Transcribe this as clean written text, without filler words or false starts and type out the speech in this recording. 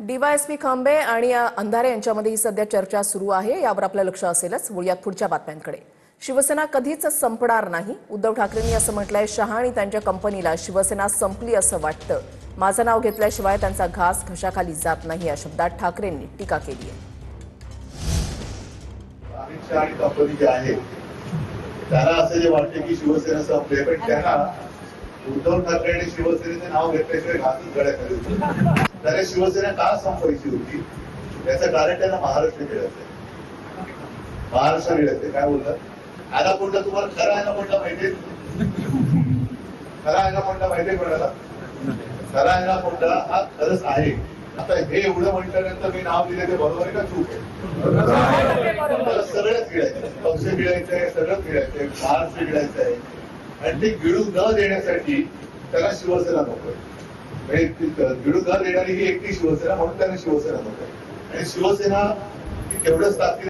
DySP खांबे आणि अंधारे यांच्यामध्ये ही सध्या चर्चा सुरू आहे। यावर आपलं लक्ष असेलच। वळूयात पुढच्या बातम्यांकडे। शिवसेना कधीच संपणार नाही। उद्धव ठाकरेंनी असं म्हटलंय। शहा आणि त्यांच्या कंपनीला शिवसेना संपली असं वाटतं। माझं नाव घेतल्याशिवाय त्यांचा घास घशाखाली जात नाही या शब्दात ठाकरेंनी टीका केली आहे। अमित शहा आणि कंपनी जे आहे त्याला असं जे वाटते की शिवसेना संपली, पण त्यांना उद्धव ठाकरे आणि शिवसेनेचं नाव घेतल्याशिवाय घासच गळ्याखाली होतं। त्याला शिवसेना का संपवायची होती याचं कारण त्यांना महाराष्ट्र मिळायचंय। महाराष्ट्र मिळायचंय काय बोलतात ॲनाकोंडा, तुम्हाला खरा ॲनाकोंडा माहितीये? खरा ॲनाकोंडा माहितीये कोणाला? खरा ॲनाकोंडा हा खरंच आहे। आता हे एवढं म्हटल्यानंतर मी नाव दिले ते बरोबर आहे का चूक आहे? मला सगळंच गिळायचंय, पक्ष गिळायचंय, सगळंच गिळायचंय, महाराष्ट्र गिळायचंय आणि ते गिळू न देण्यासाठी त्याला शिवसेना नकोय। गिळू न देणारी ही एकटी शिवसेना, म्हणून त्यांना शिवसेना नकोय। आणि शिवसेना ही केवढंच ताकद